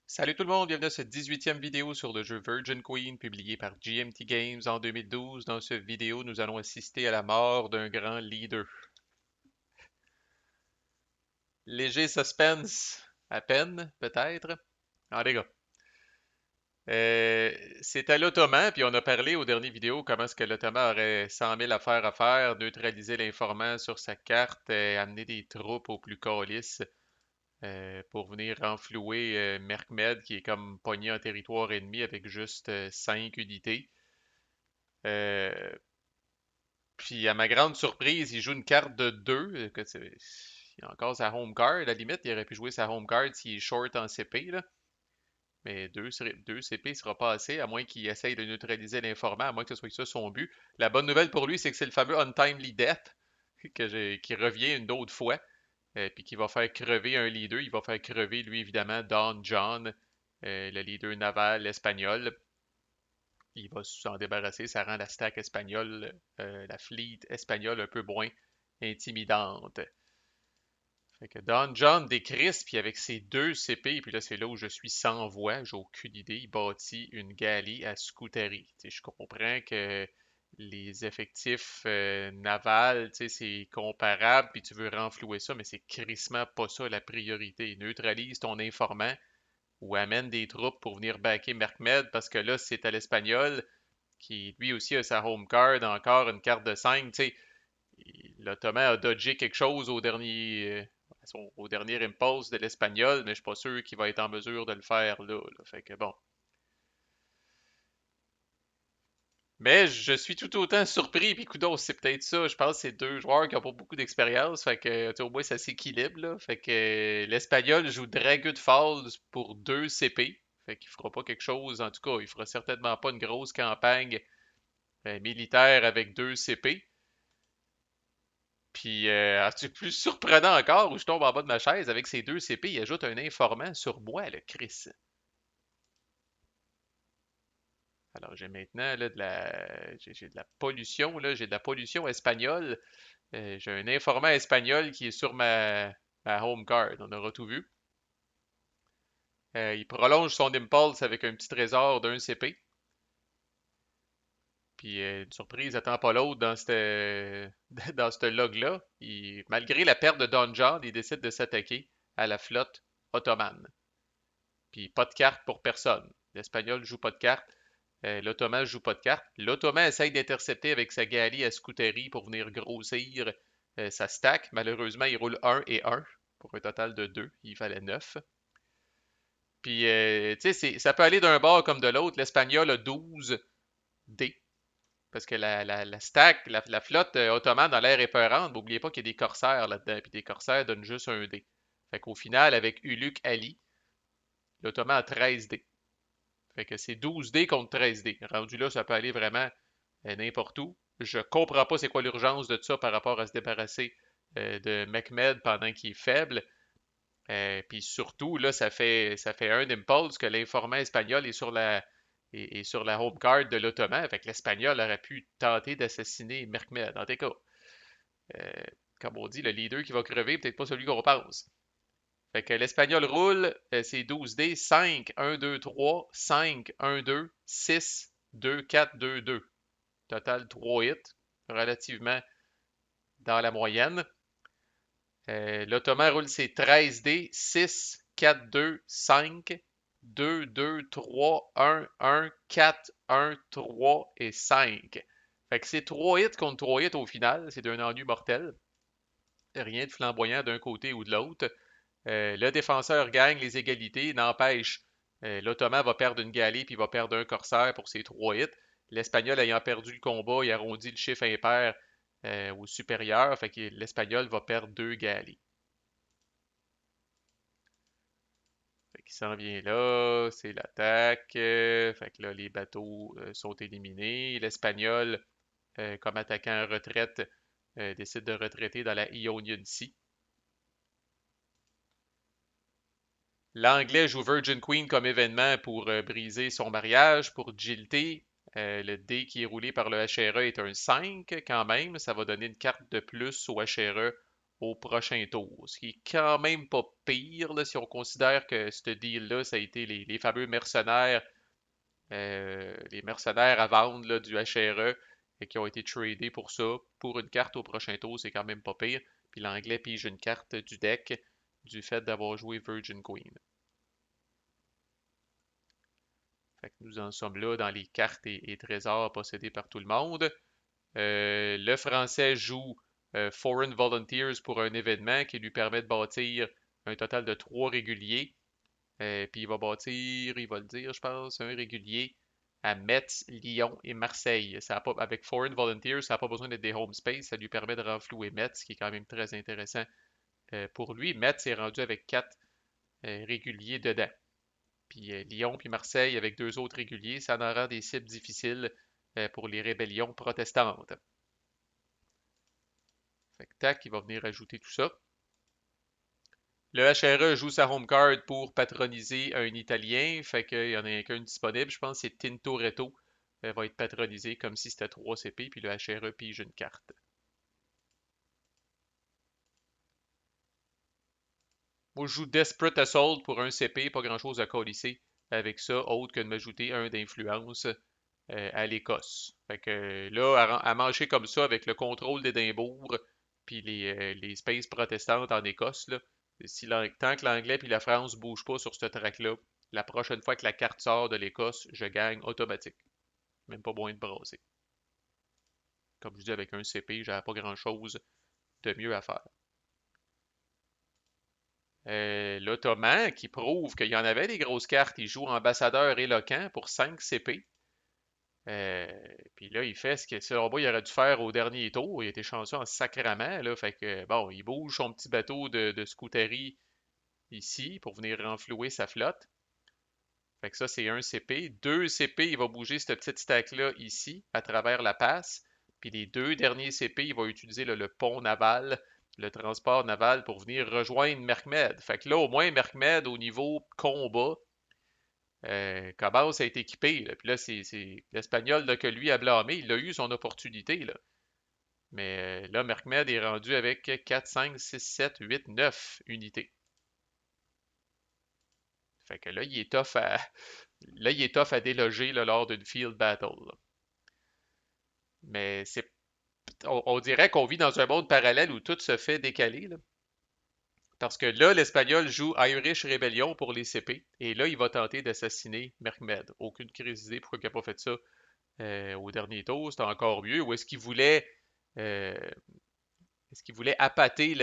Salut tout le monde, bienvenue à cette 18e vidéo sur le jeu Virgin Queen publié par GMT Games en 2012. Dans cette vidéo, nous allons assister à la mort d'un grand leader. Léger suspense, à peine, peut-être. Allez gars. C'était l'Ottoman, puis on a parlé aux dernières vidéos comment est-ce que l'Ottoman aurait 100 000 affaires à faire, neutraliser l'informant sur sa carte, amener des troupes au plus calice pour venir renflouer Merkmed qui est comme pogné en territoire ennemi avec juste 5 unités. Euh, Puis à ma grande surprise, il joue une carte de 2. Il a encore sa home card. À la limite, il aurait pu jouer sa home card s'il est short en CP, là. Mais 2 CP ne sera pas assez, à moins qu'il essaye de neutraliser l'informant, à moins que ce soit ça son but. La bonne nouvelle pour lui, c'est que c'est le fameux Untimely Death qui revient une autre fois, puis qui va faire crever un leader. Il va faire crever, lui, évidemment, Don John, le leader naval espagnol. Il va s'en débarrasser, ça rend la stack espagnole, la fleet espagnole un peu moins intimidante. Fait que Don John décrispe, puis avec ses 2 CP, puis là c'est là où je suis sans voix, j'ai aucune idée, il bâtit une galerie à Scutari. Je comprends que les effectifs navals, c'est comparable, puis tu veux renflouer ça, mais c'est crissement pas ça la priorité. Neutralise ton informant ou amène des troupes pour venir backer Merkmed, parce que là c'est à l'espagnol, qui lui aussi a sa home card, encore une carte de 5. Tu sais, l'Ottoman a dodgé quelque chose au dernier impulse de l'Espagnol, mais je suis pas sûr qu'il va être en mesure de le faire là. Fait que bon. Mais je suis tout autant surpris, puis kudos, c'est peut-être ça. Je pense que c'est 2 joueurs qui n'ont pas beaucoup d'expérience, fait que tu sais, au moins ça s'équilibre là. Fait que l'Espagnol joue Dragut Falls pour 2 CP. Fait qu'il fera pas quelque chose, en tout cas, il fera certainement pas une grosse campagne militaire avec 2 CP. Puis, c'est plus surprenant encore où je tombe en bas de ma chaise avec ces 2 CP, il ajoute un informant sur moi, le Chris. Alors, j'ai maintenant là, j'ai de la pollution, là, j'ai de la pollution espagnole. J'ai un informant espagnol qui est sur ma home card. On aura tout vu. Il prolonge son impulse avec un petit trésor d'1 CP. Puis, une surprise attend pas l'autre dans dans ce log-là. Malgré la perte de Don John, il décide de s'attaquer à la flotte ottomane. Puis pas de carte pour personne. L'Espagnol joue pas de carte. L'Ottoman joue pas de carte. L'Ottoman essaye d'intercepter avec sa galerie à Scutari pour venir grossir sa stack. Malheureusement, il roule 1 et 1 pour un total de 2. Il fallait 9. Puis, tu sais, ça peut aller d'un bord comme de l'autre. L'Espagnol a 12 D. Parce que la stack, la flotte ottomane dans l'air épeurante, n'oubliez pas qu'il y a des corsaires là-dedans. Puis des corsaires donnent juste un D. Fait qu'au final, avec Uluk Ali, l'Ottoman a 13 D. Fait que c'est 12D contre 13D. Rendu là, ça peut aller vraiment n'importe où. Je comprends pas c'est quoi l'urgence de ça par rapport à se débarrasser de Mehmed pendant qu'il est faible. Puis surtout, là, ça fait un impulse que l'informant espagnol est sur la home card de l'Ottoman. Fait que l'Espagnol aurait pu tenter d'assassiner Mehmed. En tout cas, euh, comme on dit, le leader qui va crever, peut-être pas celui qu'on pense. Fait que l'Espagnol roule, c'est 12D, 5, 1, 2, 3, 5, 1, 2, 6, 2, 4, 2, 2. Total 3 hits, relativement dans la moyenne. L'Ottoman roule ses 13D, 6, 4, 2, 5, 2, 2, 3, 1, 1, 4, 1, 3 et 5. Fait que c'est 3 hits contre 3 hits au final, c'est d'un ennui mortel. Rien de flamboyant d'un côté ou de l'autre. Le défenseur gagne les égalités, n'empêche, l'Ottoman va perdre une galée puis il va perdre un corsaire pour ses 3 hits. L'Espagnol ayant perdu le combat, il arrondit le chiffre impair au supérieur, fait que l'Espagnol va perdre 2 galées. Fait qu'il s'en vient là, c'est l'attaque. Fait que là, les bateaux sont éliminés. L'Espagnol, comme attaquant en retraite, décide de retraiter dans la Ionian Sea. L'Anglais joue Virgin Queen comme événement pour briser son mariage, pour jilter. Le dé qui est roulé par le HRE est un 5 quand même. Ça va donner une carte de plus au HRE au prochain tour. Ce qui est quand même pas pire là, si on considère que ce deal-là, ça a été les fameux mercenaires, les mercenaires à vendre là, du HRE et qui ont été tradés pour ça. Pour une carte au prochain tour, c'est quand même pas pire. Puis l'anglais pige une carte du deck du fait d'avoir joué Virgin Queen. Fait que nous en sommes là dans les cartes et trésors possédés par tout le monde. Le Français joue Foreign Volunteers pour un événement qui lui permet de bâtir un total de 3 réguliers. Puis il va bâtir, il va le dire, je pense, un régulier à Metz, Lyon et Marseille. Ça a pas, avec Foreign Volunteers, ça n'a pas besoin d'être des home space. Ça lui permet de renflouer Metz, qui est quand même très intéressant pour lui. Metz est rendu avec 4 réguliers dedans. Puis Lyon puis Marseille avec 2 autres réguliers, ça en rend des cibles difficiles pour les rébellions protestantes. Fait que tac, il va venir ajouter tout ça. Le HRE joue sa home card pour patroniser un Italien. Fait qu'il y en a qu'un disponible. Je pense que c'est Tintoretto. Va être patronisé comme si c'était 3 CP. Puis le HRE pige une carte. Moi, je joue Desperate Assault pour un CP. Pas grand chose à colisser avec ça, autre que de m'ajouter un d'influence à l'Écosse. Fait que là, à manger comme ça avec le contrôle d'Édimbourg puis les spaces protestantes en Écosse, là, si tant que l'anglais puis la France ne bougent pas sur ce track-là, la prochaine fois que la carte sort de l'Écosse, je gagne automatique. Même pas moyen de brasser. Comme je dis, avec un CP, j'avais pas grand-chose de mieux à faire. L'Ottoman, qui prouve qu'il y en avait des grosses cartes, il joue ambassadeur éloquent pour 5 CP. Euh, Puis là, il fait ce que selon moi, il aurait dû faire au dernier tour. Il était chanceux en sacrament, là. Fait que, bon, il bouge son petit bateau de scouterie ici pour venir renflouer sa flotte. Fait que ça, c'est un CP. 2 CP, il va bouger cette petite stack-là ici, à travers la passe. Puis les 2 derniers CP, il va utiliser le pont naval, le transport naval pour venir rejoindre Merkmed. Fait que là, au moins, Merkmed, au niveau combat, commence à être équipé. Là. Puis là, c'est l'Espagnol là, que lui a blâmé. Il a eu son opportunité. Là. Mais là, Merkmed est rendu avec 4, 5, 6, 7, 8, 9 unités. Fait que là, il est tough à, là, il est tough à déloger là, lors d'une field battle. Là. Mais on dirait qu'on vit dans un monde parallèle où tout se fait décaler. Là. Parce que là, l'Espagnol joue Irish Rebellion pour les CP. Et là, il va tenter d'assassiner Merkmed. Aucune crise d'idée pourquoi il n'a pas fait ça au dernier tour. C'était encore mieux. Ou euh, est-ce qu'il voulait appâter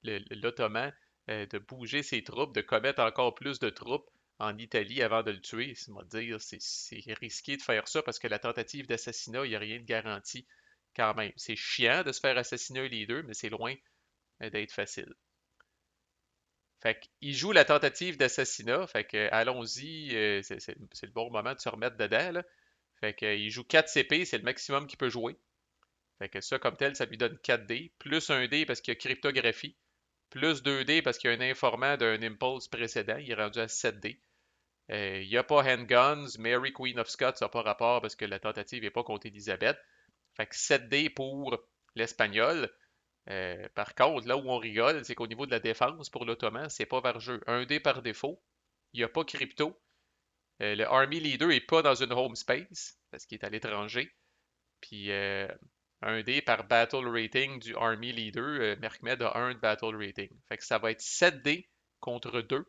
l'Ottoman de bouger ses troupes, de commettre encore plus de troupes en Italie avant de le tuer? C'est risqué de faire ça parce que la tentative d'assassinat, il n'y a rien de garanti quand même. C'est chiant de se faire assassiner un leader, mais c'est loin d'être facile. Fait qu'il joue la tentative d'assassinat. Fait que allons-y, c'est le bon moment de se remettre dedans. Là. Fait qu'il joue 4 CP, c'est le maximum qu'il peut jouer. Fait que ça, comme tel, ça lui donne 4 dés, plus un dé parce qu'il y a cryptographie, plus 2 dés parce qu'il y a un informant d'un impulse précédent, il est rendu à 7 dés. Il n'y a pas handguns, Mary Queen of Scots n'a pas rapport parce que la tentative n'est pas contre Elisabeth. Fait que 7 dés pour l'Espagnol. Par contre, là où on rigole, c'est qu'au niveau de la défense pour l'Ottoman, c'est pas vers jeu. Un dé par défaut, il n'y a pas crypto. Le Army Leader n'est pas dans une home space parce qu'il est à l'étranger. Puis un dé par battle rating du Army Leader. Merkmed a 1 de battle rating. Fait que ça va être 7 dés contre 2.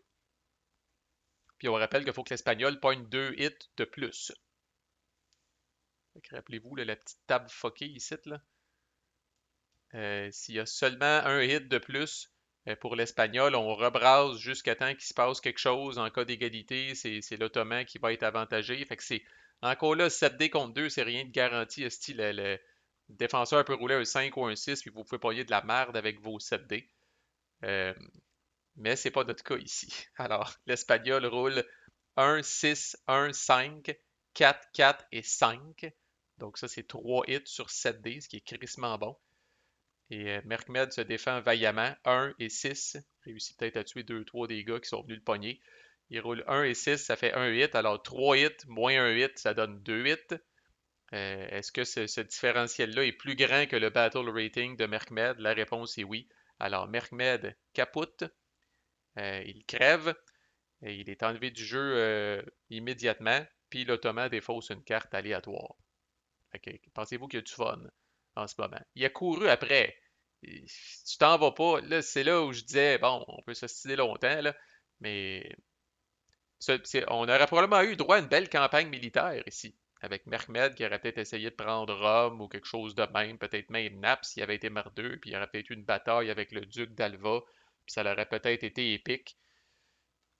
Puis on rappelle qu'il faut que l'Espagnol pogne 2 hits de plus. Fait que rappelez-vous là, la petite table fuckée ici. Là. S'il y a seulement un hit de plus pour l'Espagnol, on rebrasse jusqu'à temps qu'il se passe quelque chose. En cas d'égalité, c'est l'Ottoman qui va être avantagé. Fait que c'est encore là, 7D contre 2, c'est rien de garanti. Style, le défenseur peut rouler un 5 ou un 6, puis vous pouvez pogner de la merde avec vos 7D. Euh, mais c'est pas notre cas ici. Alors, l'Espagnol roule 1, 6, 1, 5, 4, 4 et 5. Donc ça, c'est 3 hits sur 7D, ce qui est crissement bon. Et Merkmed se défend vaillamment. 1 et 6. Réussit peut-être à tuer 2-3 des gars qui sont venus le pogner. Il roule 1 et 6, ça fait 1 hit. Alors 3 hits moins 1 hit, ça donne 2 hits. Est-ce que ce différentiel-là est plus grand que le Battle Rating de Merkmed? La réponse est oui. Alors, Merkmed capote, il crève, et il est enlevé du jeu immédiatement, puis l'Ottoman défausse une carte aléatoire. Fait que, pensez-vous qu'il y a du fun en ce moment? Il a couru après. Si tu t'en vas pas, là, c'est là où je disais, bon, on peut s'ostiner longtemps, là, mais on aurait probablement eu droit à une belle campagne militaire ici, avec Mehmed qui aurait peut-être essayé de prendre Rome ou quelque chose de même, peut-être même Naples s'il avait été merdeux, puis il y aurait peut-être eu une bataille avec le duc d'Alva, puis ça aurait peut-être été épique.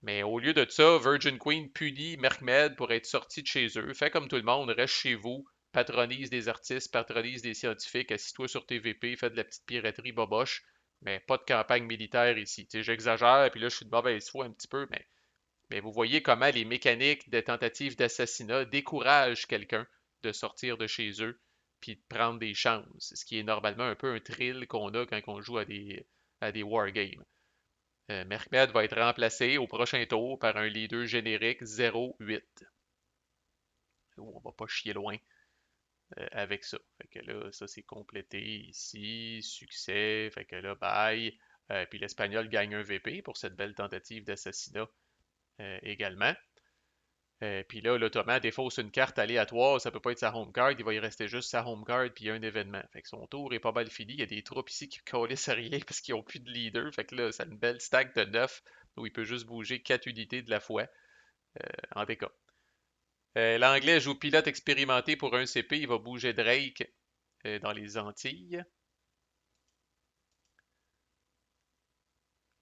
Mais au lieu de ça, Virgin Queen punit Mehmed pour être sorti de chez eux. Fait comme tout le monde, reste chez vous, patronise des artistes, patronise des scientifiques, assis-toi sur tes VP, fais de la petite piraterie boboche, mais pas de campagne militaire ici. Tu sais, j'exagère, puis là je suis de mauvaise foi un petit peu, mais vous voyez comment les mécaniques de tentatives d'assassinat découragent quelqu'un de sortir de chez eux puis de prendre des chances, ce qui est normalement un peu un thrill qu'on a quand on joue à des wargames. Mehmed va être remplacé au prochain tour par un leader générique 0-8. On va pas chier loin avec ça. Fait que là, ça c'est complété ici, succès, fait que là, bye. Puis l'Espagnol gagne un VP pour cette belle tentative d'assassinat également. Puis là, l'Ottoman défausse une carte aléatoire, ça peut pas être sa home card, il va y rester juste sa home card puis il y a un événement. Fait que son tour est pas mal fini. Il y a des troupes ici qui collissent à rien parce qu'ils ont plus de leader. Fait que là, c'est une belle stack de 9 où il peut juste bouger 4 unités de la fois en déca. L'Anglais joue pilote expérimenté pour un CP, il va bouger Drake dans les Antilles.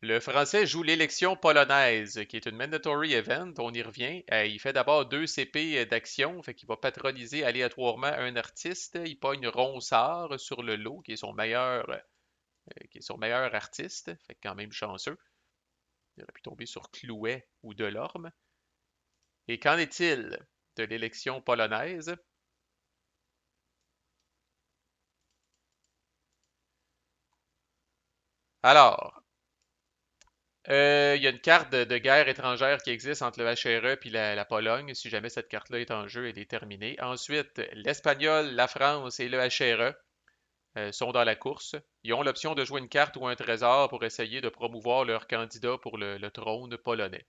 Le Français joue l'élection polonaise, qui est une mandatory event, on y revient. Il fait d'abord 2 CP d'action, fait qu'il va patroniser aléatoirement un artiste. Il pogne Ronsard sur le lot, qui est son meilleur artiste, fait que quand même chanceux. Il aurait pu tomber sur Clouet ou Delorme. Et qu'en est-il de l'élection polonaise? Alors, il y a une carte de guerre étrangère qui existe entre le HRE et la Pologne. Si jamais cette carte-là est en jeu, elle est terminée. Ensuite, l'Espagnol, la France et le HRE sont dans la course. Ils ont l'option de jouer une carte ou un trésor pour essayer de promouvoir leur candidat pour le trône polonais.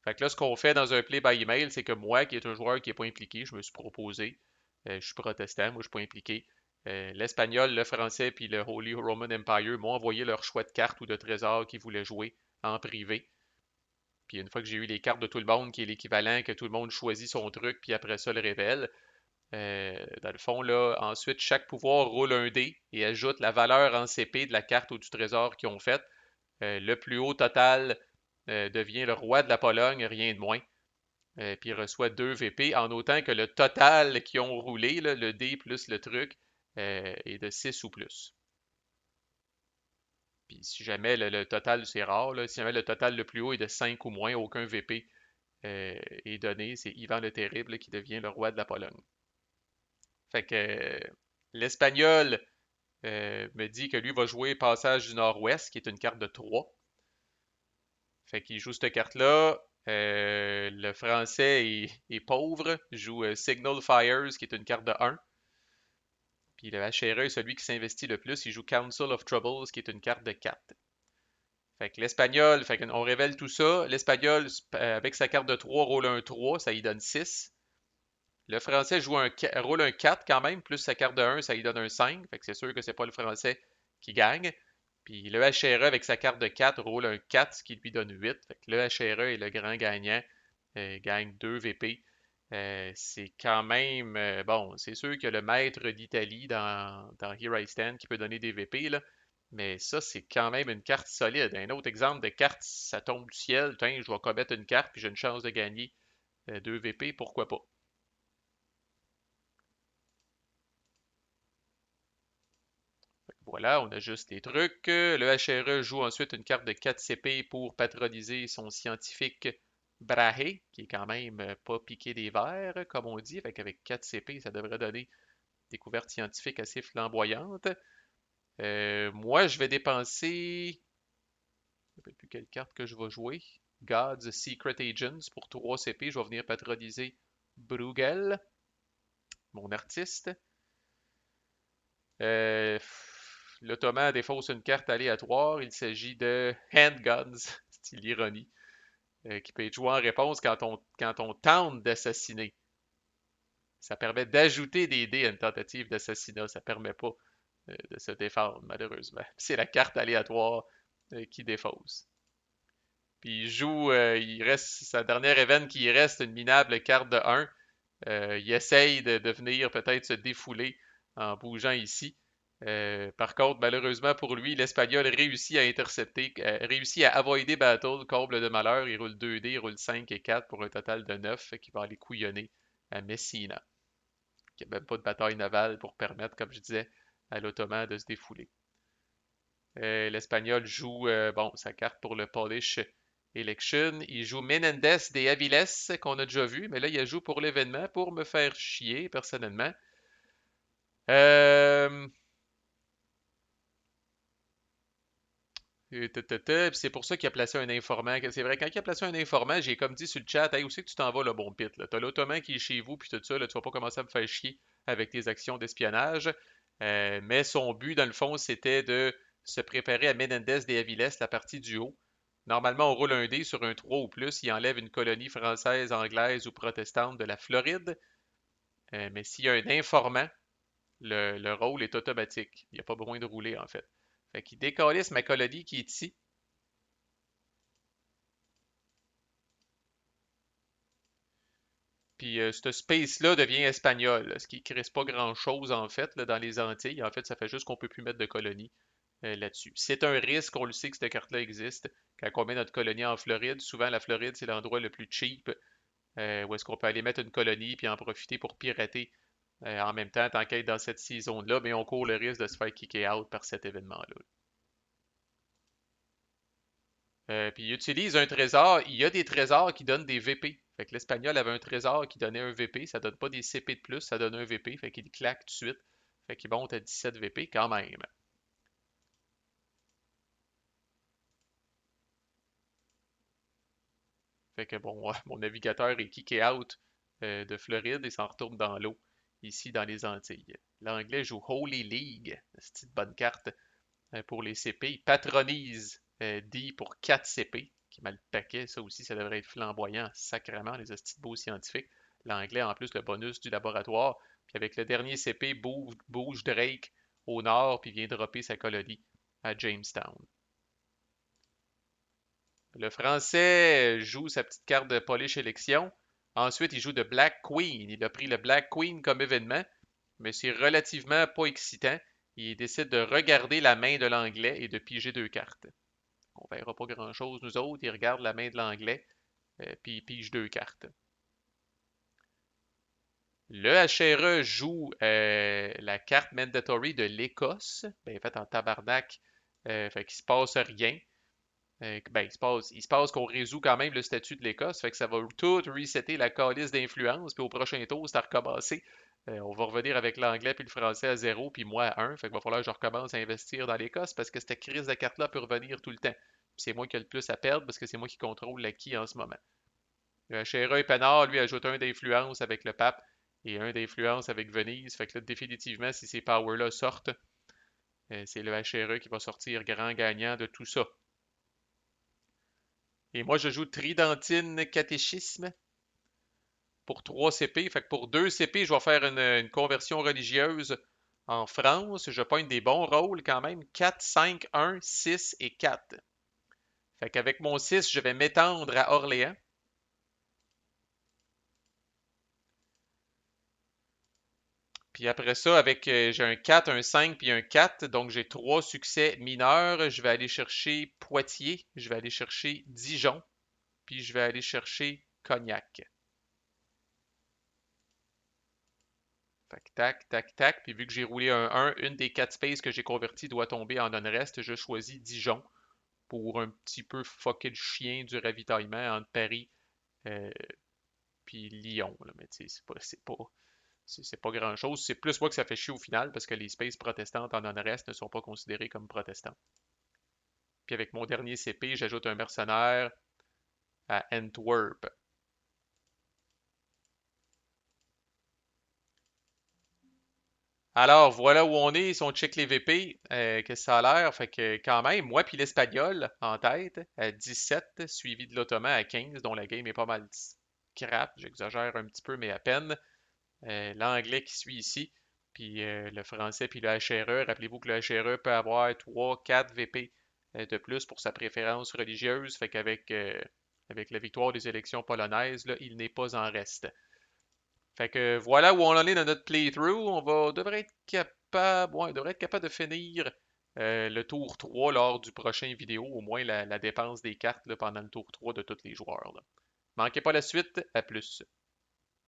Fait que là, ce qu'on fait dans un play by email, c'est que moi, qui est un joueur qui n'est pas impliqué, je me suis proposé. Je suis protestant, moi, je ne suis pas impliqué. L'Espagnol, le Français puis le Holy Roman Empire m'ont envoyé leur choix de cartes ou de trésors qu'ils voulaient jouer en privé. Puis une fois que j'ai eu les cartes de tout le monde, qui est l'équivalent que tout le monde choisit son truc, puis après ça le révèle, dans le fond, là, ensuite, chaque pouvoir roule un dé et ajoute la valeur en CP de la carte ou du trésor qu'ils ont fait. Le plus haut total devient le roi de la Pologne, rien de moins. Puis il reçoit 2 VP, en autant que le total qu'ils ont roulé, là, le dé plus le truc, est de 6 ou plus. Puis si jamais le total, c'est rare, là, si jamais le total le plus haut est de 5 ou moins, aucun VP est donné. C'est Ivan le Terrible qui devient le roi de la Pologne. Fait que l'Espagnol me dit que lui va jouer Passage du Nord-Ouest, qui est une carte de 3. Fait qu'il joue cette carte-là. Le français est pauvre, joue Signal Fires, qui est une carte de 1. Puis le HRE est celui qui s'investit le plus, il joue Council of Troubles, qui est une carte de 4. Fait que l'espagnol, fait qu'on révèle tout ça. L'espagnol, avec sa carte de 3, roule un 3, ça lui donne 6. Le français roule un 4 quand même, plus sa carte de 1, ça lui donne un 5. Fait que c'est sûr que c'est pas le français qui gagne. Puis le HRE avec sa carte de 4 roule un 4, ce qui lui donne 8. Fait que le HRE est le grand gagnant, gagne 2 VP. C'est quand même, bon, c'est sûr qu'il y a le maître d'Italie dans Here I Stand qui peut donner des VP, là. Mais ça, c'est quand même une carte solide. Un autre exemple de carte, ça tombe du ciel. Tiens, je vais commettre une carte puis j'ai une chance de gagner 2 VP, pourquoi pas? Voilà, on a juste les trucs. Le HRE joue ensuite une carte de 4 CP pour patroniser son scientifique Brahe, qui est quand même pas piqué des verres, comme on dit. Fait qu'avec 4 CP, ça devrait donner des découvertes scientifiques assez flamboyantes. Moi, je vais dépenser. Je ne sais plus quelle carte que je vais jouer. God's Secret Agents pour 3 CP. Je vais venir patroniser Bruegel. mon artiste. L'Ottoman défausse une carte aléatoire. Il s'agit de Handguns, c'est l'ironie, qui peut être joué en réponse quand on tente d'assassiner. Ça permet d'ajouter des dés à une tentative d'assassinat. Ça permet pas de se défendre, malheureusement. C'est la carte aléatoire qui défausse. Puis il joue, il reste, sa dernière event qui reste une minable carte de 1. Il essaye de venir peut-être se défouler en bougeant ici. Par contre, malheureusement pour lui, l'Espagnol réussit à intercepter, réussit à avoider battle, comble de malheur. Il roule 2 dés, il roule 5 et 4 pour un total de 9 qui va aller couillonner à Messina, qui n'a même pas de bataille navale pour permettre, comme je disais, à l'Ottoman de se défouler. L'Espagnol joue bon, sa carte pour le Polish Election. Il joue Menendez des Aviles, qu'on a déjà vu, mais là, il joue pour l'événement pour me faire chier, personnellement. Euh, c'est pour ça qu'il a placé un informant. C'est vrai, quand il a placé un informant, j'ai comme dit sur le chat, hey, où c'est que tu t'en vas, le bon pit? T'as l'Ottoman qui est chez vous, puis tout ça, là, tu vas pas commencer à me faire chier avec tes actions d'espionnage. Mais son but, dans le fond, c'était de se préparer à Menendez des Aviles, la partie du haut. Normalement, on roule un dé sur un 3 ou plus, il enlève une colonie française, anglaise ou protestante de la Floride. Mais s'il y a un informant, le rôle est automatique. Il n'y a pas besoin de rouler, en fait. Fait qu'il décalisse ma colonie qui est ici. Puis ce space-là devient espagnol, ce qui ne crée pas grand-chose en fait là, dans les Antilles. En fait, ça fait juste qu'on ne peut plus mettre de colonie là-dessus. C'est un risque, on le sait que cette carte-là existe. Quand on met notre colonie en Floride, souvent la Floride, c'est l'endroit le plus cheap où est-ce qu'on peut aller mettre une colonie puis en profiter pour pirater en même temps, tant qu'être dans cette saison-là, mais on court le risque de se faire kicker out par cet événement-là. Puis il utilise un trésor. Il y a des trésors qui donnent des VP. Fait que l'Espagnol avait un trésor qui donnait un VP. Ça donne pas des CP de plus, ça donne un VP. Fait qu'il claque tout de suite. Fait qu'il monte à 17 VP quand même. Fait que bon, mon navigateur est kické out de Floride et s'en retourne dans l'eau, ici dans les Antilles. L'anglais joue Holy League. C'est une bonne carte pour les CP. Il patronise D pour 4 CP, qui est mal paquet. Ça aussi, ça devrait être flamboyant, sacrément, les hosties de beaux scientifiques. L'anglais, en plus, le bonus du laboratoire. Puis avec le dernier CP, bouge Drake au nord, puis vient dropper sa colonie à Jamestown. Le français joue sa petite carte de Polish élection. Ensuite, il joue de Black Queen. Il a pris le Black Queen comme événement, mais c'est relativement pas excitant. Il décide de regarder la main de l'anglais et de piger 2 cartes. On verra pas grand-chose, nous autres. Il regarde la main de l'anglais, puis il pige 2 cartes. Le HRE joue la carte mandatory de l'Écosse, ben, faite en tabarnak, fait qu'il se passe rien. Ben, il se passe qu'on résout quand même le statut de l'Écosse, fait que ça va tout resetter la calice d'influence, puis au prochain tour, c'est à recommencer. On va revenir avec l'anglais puis le français à 0, puis moi à 1, fait qu'il va falloir que je recommence à investir dans l'Écosse parce que cette crise de carte-là peut revenir tout le temps. Puis c'est moi qui ai le plus à perdre parce que c'est moi qui contrôle l'acquis en ce moment. Chéra et Pénard, lui, ajoute un d'influence avec le pape et un d'influence avec Venise, fait que là, définitivement, si ces powers-là sortent, c'est le HRE qui va sortir grand gagnant de tout ça. Et moi, je joue Tridentine Catéchisme pour 3 CP. Fait que pour 2 CP, je vais faire une conversion religieuse en France. Je pointe des bons rôles quand même. 4, 5, 1, 6 et 4. Fait qu'avec mon 6, je vais m'étendre à Orléans. Puis après ça, avec j'ai un 4, un 5 puis un 4, donc j'ai 3 succès mineurs. Je vais aller chercher Poitiers, je vais aller chercher Dijon, puis je vais aller chercher Cognac. Fait que tac, tac, tac. Puis vu que j'ai roulé un 1, une des 4 spaces que j'ai converti doit tomber en non-rest. Je choisis Dijon pour un petit peu fucker le chien du ravitaillement entre Paris euh, puis Lyon. Là. Mais tu sais, c'est pas grand-chose. C'est plus moi que ça fait chier au final parce que les spaces protestantes en non-rest ne sont pas considérées comme protestants. Puis avec mon dernier CP, j'ajoute un mercenaire à Antwerp. Alors, voilà où on est. Si on check les VP, que ça a l'air. Fait que quand même, moi puis l'Espagnol en tête à 17, suivi de l'Ottoman à 15, dont la game est pas mal crap. J'exagère un petit peu, mais à peine. L'anglais qui suit ici, puis le français, puis le HRE. Rappelez-vous que le HRE peut avoir 3, 4 VP de plus pour sa préférence religieuse. Fait qu'avec avec la victoire des élections polonaises, là, il n'est pas en reste. Fait que voilà où on en est dans notre playthrough. Devrait être capable, ouais, on devrait être capable de finir le tour 3 lors du prochain vidéo, au moins la dépense des cartes là, pendant le tour 3 de tous les joueurs, là. Manquez pas la suite, à plus.